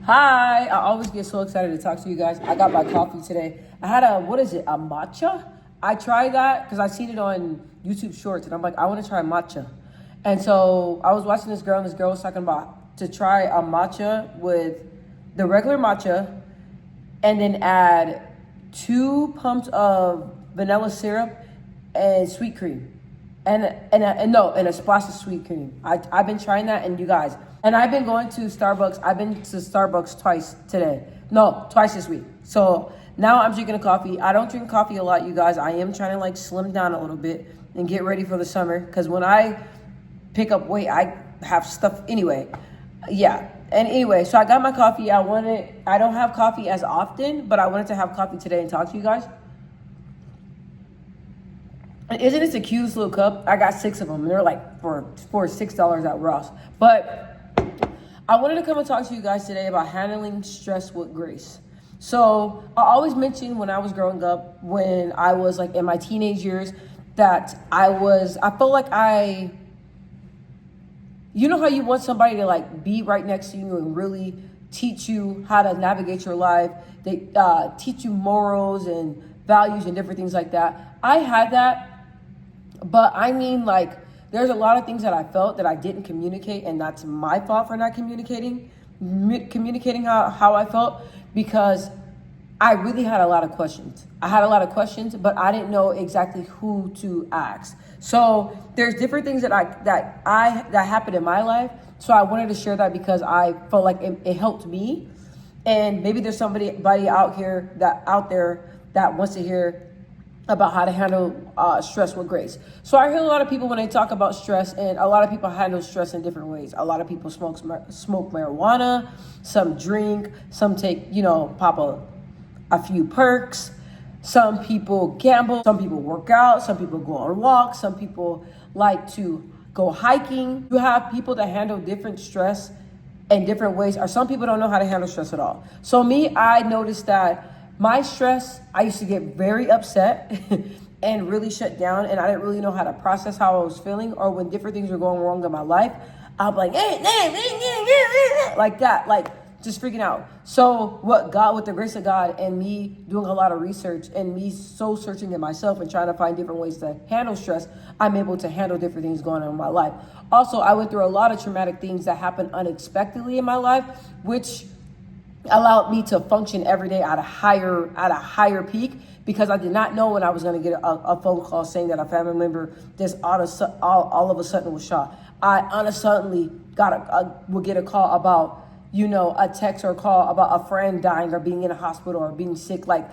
Hi, I always get so excited to talk to you guys. I got my coffee today. I had a matcha? I tried that because I seen it on YouTube Shorts and I'm like, I want to try matcha. And so I was watching this girl and this girl was talking about to try a matcha with the regular matcha and then add 2 pumps of vanilla syrup and sweet cream. And a splash of sweet cream. I've been trying that, and you guys, and I've been going to Starbucks. I've been to Starbucks twice today. No, twice this week. So now I'm drinking a coffee. I don't drink coffee a lot, you guys. I am trying to like slim down a little bit and get ready for the summer. Because when I pick up weight, I have stuff anyway. Yeah. And anyway, so I got my coffee. I don't have coffee as often, but I wanted to have coffee today and talk to you guys. And isn't this the cutest little cup? I got 6 of them. They're like for $6 at Ross. But I wanted to come and talk to you guys today about handling stress with grace. So I always mentioned when I was growing up, when I was like in my teenage years, that I felt like you know how you want somebody to like be right next to you and really teach you how to navigate your life. They teach you morals and values and different things like that. I had that. But I mean, like, there's a lot of things that I felt that I didn't communicate, and that's my fault for not communicating how I felt, because I really had a lot of questions. I had a lot of questions, but I didn't know exactly who to ask. So there's different things that happened in my life. So I wanted to share that because I felt like it helped me, and maybe there's somebody out there that wants to hear about how to handle stress with grace. So I hear a lot of people when they talk about stress, and a lot of people handle stress in different ways. A lot of people smoke marijuana, some drink, some take, pop a few perks. Some people gamble, some people work out, some people go on walks, some people like to go hiking. You have people that handle different stress in different ways, or some people don't know how to handle stress at all. So me, I noticed that my stress, I used to get very upset and really shut down, and I didn't really know how to process how I was feeling, or when different things were going wrong in my life, I'd be like, like that, like just freaking out. So with the grace of God and me doing a lot of research and me soul searching in myself and trying to find different ways to handle stress, I'm able to handle different things going on in my life. Also, I went through a lot of traumatic things that happened unexpectedly in my life, which allowed me to function every day at a higher peak, because I did not know when I was going to get a phone call saying that a family member just all of a sudden was shot. I unsuddenly would get a call about, a text or a call about a friend dying or being in a hospital or being sick. Like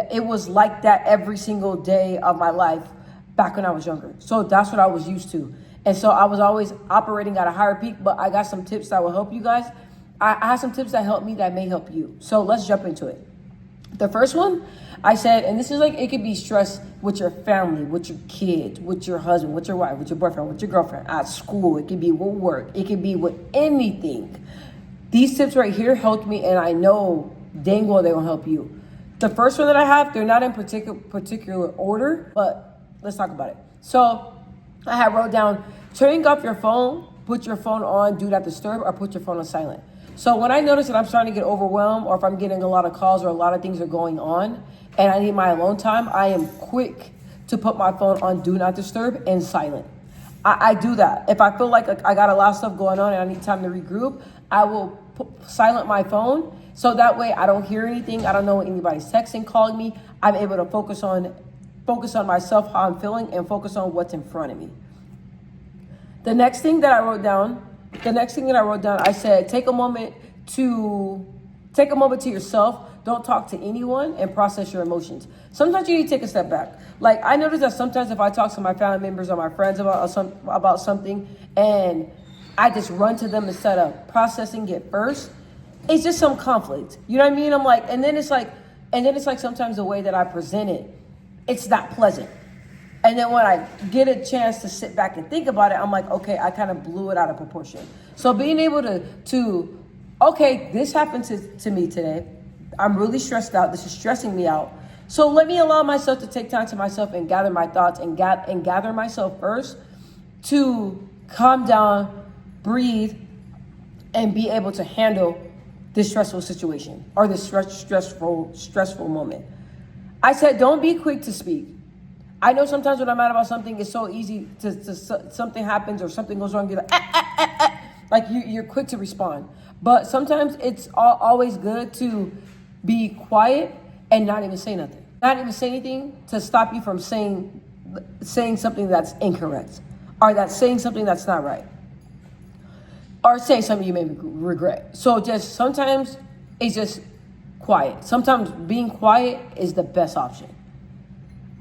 it was like that every single day of my life back when I was younger. So that's what I was used to. And so I was always operating at a higher peak, but I got some tips that will help you guys. I have some tips that help me that may help you. So let's jump into it. The first one I said, and this is like, it could be stress with your family, with your kids, with your husband, with your wife, with your boyfriend, with your girlfriend, at school. It could be with work. It could be with anything. These tips right here helped me, and I know dang well they will help you. The first one that I have, they're not in particular order, but let's talk about it. So I had wrote down, turning off your phone, put your phone on do not disturb, or put your phone on silent. So when I notice that I'm starting to get overwhelmed, or if I'm getting a lot of calls or a lot of things are going on and I need my alone time, I am quick to put my phone on do not disturb and silent. I do that. If I feel like I got a lot of stuff going on and I need time to regroup, I will silent my phone, so that way I don't hear anything. I don't know when anybody's texting, calling me. I'm able to focus on myself, how I'm feeling, and focus on what's in front of me. The next thing that I wrote down, I said, take a moment to yourself. Don't talk to anyone and process your emotions. Sometimes you need to take a step back. Like I noticed that sometimes if I talk to my family members or my friends about something and I just run to them instead of processing it first, it's just some conflict. You know what I mean? I'm like, and then it's like sometimes the way that I present it, it's not pleasant. And then when I get a chance to sit back and think about it, I'm like, okay, I kind of blew it out of proportion. So being able to okay, this happened to me today. I'm really stressed out. This is stressing me out. So let me allow myself to take time to myself and gather my thoughts and gather myself first to calm down, breathe, and be able to handle this stressful situation or this stressful moment. I said, don't be quick to speak. I know sometimes when I'm mad about something, it's so easy to something happens or something goes wrong, you're like, like you're quick to respond. But sometimes it's always good to be quiet and not even say nothing. Not even say anything to stop you from saying something that's incorrect or that's saying something that's not right or saying something you may regret. So just sometimes it's just quiet. Sometimes being quiet is the best option.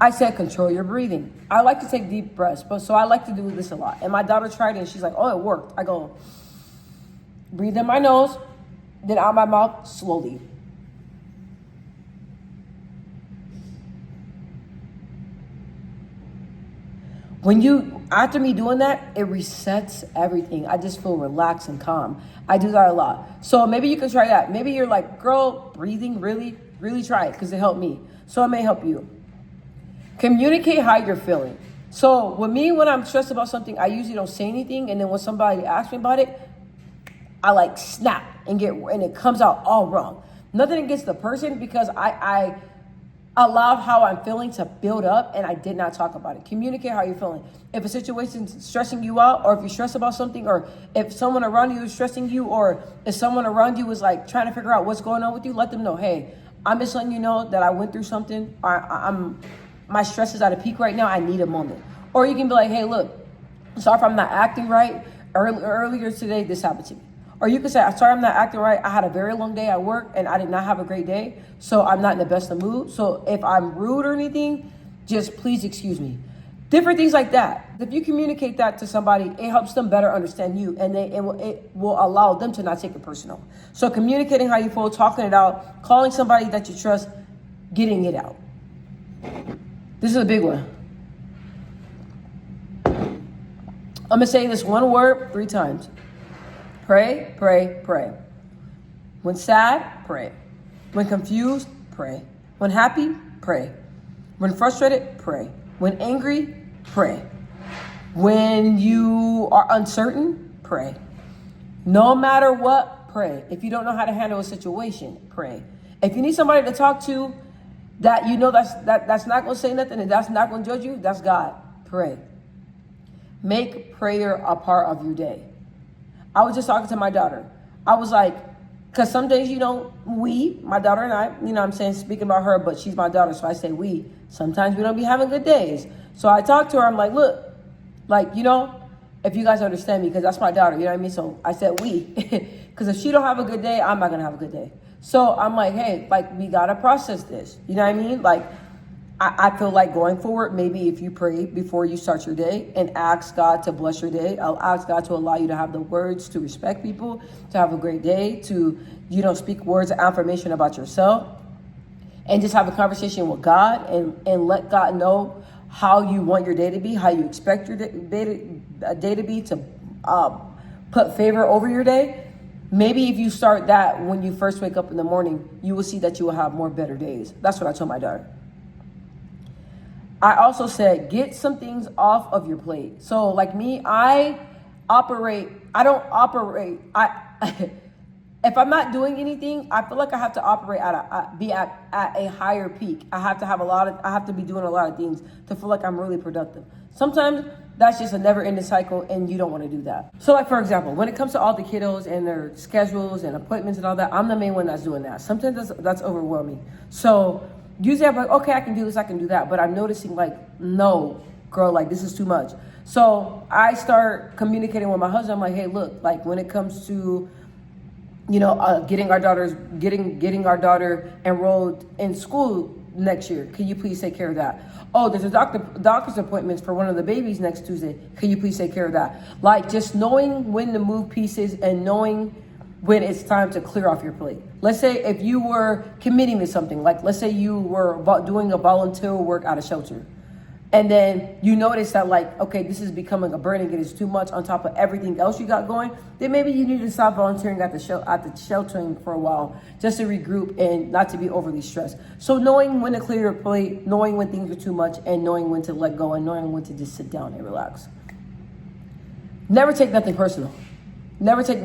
I said, control your breathing. I like to take deep breaths, so I like to do this a lot. And my daughter tried it and she's like, oh, it worked. I go, breathe in my nose, then out my mouth slowly. After me doing that, it resets everything. I just feel relaxed and calm. I do that a lot. So maybe you can try that. Maybe you're like, girl, breathing, really, really try it because it helped me. So it may help you. Communicate how you're feeling. So with me, when I'm stressed about something, I usually don't say anything. And then when somebody asks me about it, I like snap and it comes out all wrong. Nothing against the person because I allowed how I'm feeling to build up and I did not talk about it. Communicate how you're feeling. If a situation's stressing you out or if you're stressed about something or if someone around you is stressing you or if someone around you is like trying to figure out what's going on with you, let them know, hey, I'm just letting you know that I went through something. My stress is at a peak right now. I need a moment. Or you can be like, hey, look, sorry if I'm not acting right. Earlier today, this happened to me. Or you can say, sorry, I'm not acting right. I had a very long day at work and I did not have a great day. So I'm not in the best of mood. So if I'm rude or anything, just please excuse me. Different things like that. If you communicate that to somebody, it helps them better understand you and it will allow them to not take it personal. So communicating how you feel, talking it out, calling somebody that you trust, getting it out. This is a big one. I'm going to say this one word 3 times. Pray, pray, pray. When sad, pray. When confused, pray. When happy, pray. When frustrated, pray. When angry, pray. When you are uncertain, pray. No matter what, pray. If you don't know how to handle a situation, pray. If you need somebody to talk to that you know that's not going to say nothing and that's not going to judge you, that's God. Pray. Make prayer a part of your day. I was just talking to my daughter. I was like, because some days, my daughter and I, I'm saying, speaking about her, but she's my daughter, so I say we. Sometimes we don't be having good days. So I talked to her. I'm like, look, if you guys understand me, because that's my daughter, you know what I mean? So I said we, because if she don't have a good day, I'm not going to have a good day. So I'm like, hey, we got to process this. You know what I mean? I feel like going forward, maybe if you pray before you start your day and ask God to bless your day, I'll ask God to allow you to have the words to respect people, to have a great day, to, speak words of affirmation about yourself and just have a conversation with God and let God know how you want your day to be, how you expect your day to be to put favor over your day. Maybe if you start that when you first wake up in the morning, you will see that you will have more better days. That's what I told my daughter. I also said, get some things off of your plate. So like me, I don't operate. If I'm not doing anything, I feel like I have to operate be at a higher peak. I have to be doing a lot of things to feel like I'm really productive. Sometimes that's just a never ending cycle and you don't want to do that. So for example, when it comes to all the kiddos and their schedules and appointments and all that, I'm the main one that's doing that. Sometimes that's overwhelming. So usually I'm like, okay, I can do this, I can do that. But I'm noticing no, girl, this is too much. So I start communicating with my husband. I'm like, hey, look, when it comes to, getting our daughter enrolled in school next year, can you please take care of that? Oh, there's a doctor's appointments for one of the babies next Tuesday. Can you please take care of that? Just knowing when to move pieces and knowing when it's time to clear off your plate. Let's say if you were committing to something, let's say you were doing a volunteer work at a shelter, and then you notice that okay, this is becoming a burden, it is too much on top of everything else you got going, then maybe you need to stop volunteering at the sheltering for a while, just to regroup and not to be overly stressed. So knowing when to clear your plate, knowing when things are too much, and knowing when to let go, and knowing when to just sit down and relax. Never take nothing personal. Never take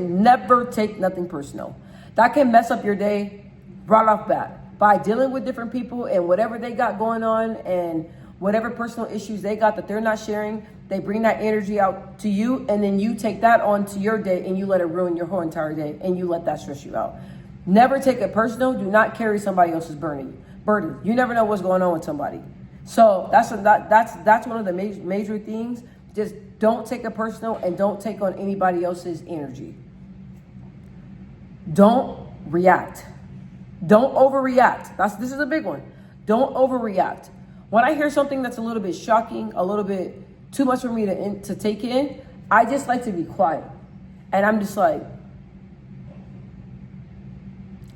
nothing personal. That can mess up your day right off bat by dealing with different people and whatever they got going on and whatever personal issues they got that they're not sharing. They bring that energy out to you, and then you take that on to your day and you let it ruin your whole entire day, and you let that stress you out. Never take it personal. Do not carry somebody else's burden. You never know what's going on with somebody. So that's one of the major things. Just don't take it personal and don't take on anybody else's energy. Don't react. Don't overreact. This is a big one. Don't overreact. When I hear something that's a little bit shocking, a little bit too much for me to take in, I just like to be quiet. And I'm just like,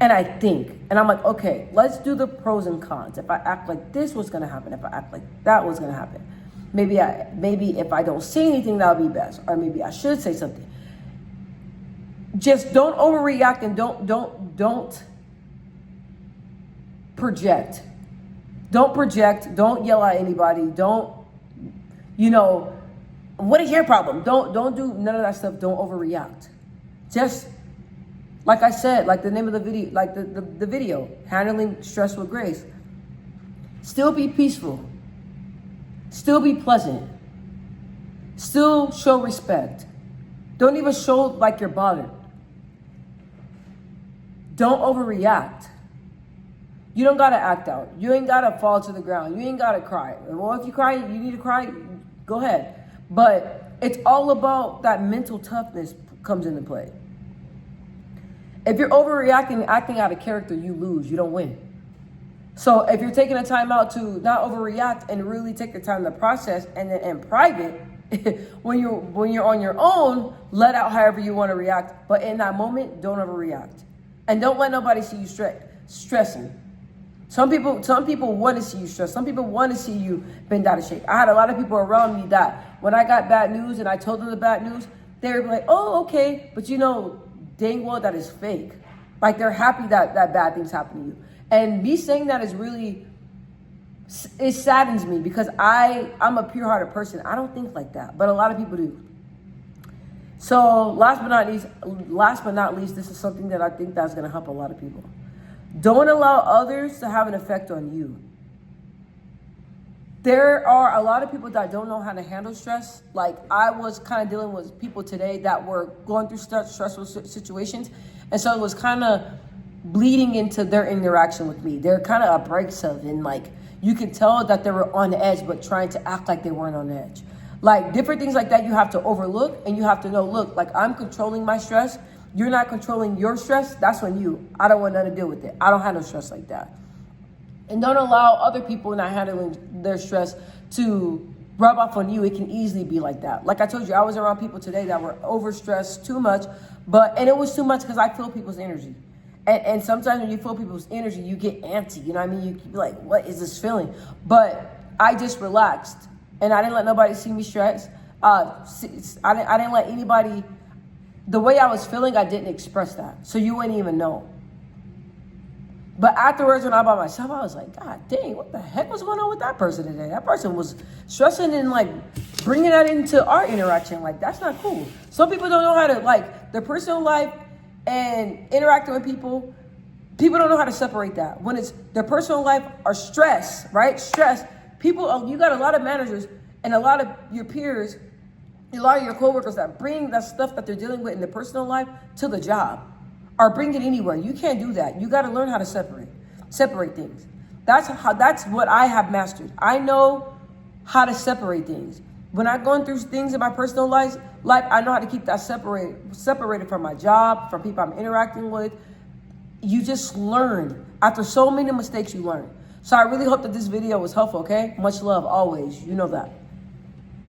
and I think, and I'm like, okay, let's do the pros and cons. If I act like this was gonna happen, if I act like that was gonna happen, maybe if I don't say anything, that'll be best. Or maybe I should say something. Just don't overreact and don't project. Don't project. Don't yell at anybody. Don't, what is your problem? Don't do none of that stuff. Don't overreact. Just like I said, like the name of the video, like the video, handling stress with grace. Still be peaceful. Still be pleasant. Still show respect. Don't even show like you're bothered. Don't overreact. You don't gotta act out. You ain't gotta fall to the ground. You ain't gotta cry. Well, if you cry, you need to cry, go ahead. But it's all about that mental toughness comes into play. If you're overreacting, acting out of character, you lose. You don't win. So if you're taking a time out to not overreact and really take the time to process, and then in private, when you're on your own, let out however you want to react. But in that moment, don't overreact, and don't let nobody see you stressing. Some people want to see you stressed. Some people want to see you bend out of shape. I had a lot of people around me that when I got bad news and I told them the bad news, they were like, "Oh, okay," but dang well that is fake. Like they're happy that bad things happen to you. And me saying that is really, it saddens me because I'm a pure-hearted person. I don't think like that, but a lot of people do. So last but not least, this is something that I think that's going to help a lot of people. Don't allow others to have an effect on you. There are a lot of people that don't know how to handle stress. Like I was kind of dealing with people today that were going through stressful situations. And so it was kind of bleeding into their interaction with me. They're kind of abrasive and like you could tell that they were on edge, but trying to act like they weren't on edge. Like different things like that you have to overlook, and you have to know, look, like I'm controlling my stress. You're not controlling your stress. That's on you. I don't want nothing to deal with it. I don't handle stress like that. And don't allow other people not handling their stress to rub off on you. It can easily be like that. Like I told you, I was around people today that were overstressed too much, and it was too much because I feel people's energy. And sometimes when you feel people's energy, you get antsy. You know what I mean? You be like, what is this feeling? But I just relaxed, and I didn't let nobody see me stressed. I didn't let anybody, the way I was feeling, I didn't express that. So you wouldn't even know. But afterwards, when I'm by myself, I was like, God dang, what the heck was going on with that person today? That person was stressing and like bringing that into our interaction. Like, that's not cool. Some people don't know how to, like, their personal life and interacting with people don't know how to separate that. When it's their personal life or stress, right? Stress. People, you got a lot of managers and a lot of your peers, a lot of your coworkers that bring that stuff that they're dealing with in their personal life to the job. Or bring it anywhere. You can't do that. You got to learn how to separate things. That's what I have mastered. I know how to separate things. When I'm going through things in my personal life, I know how to keep that separated from my job, from people I'm interacting with. You just learn. After so many mistakes, you learn. So I really hope that this video was helpful, okay? Much love always. You know that.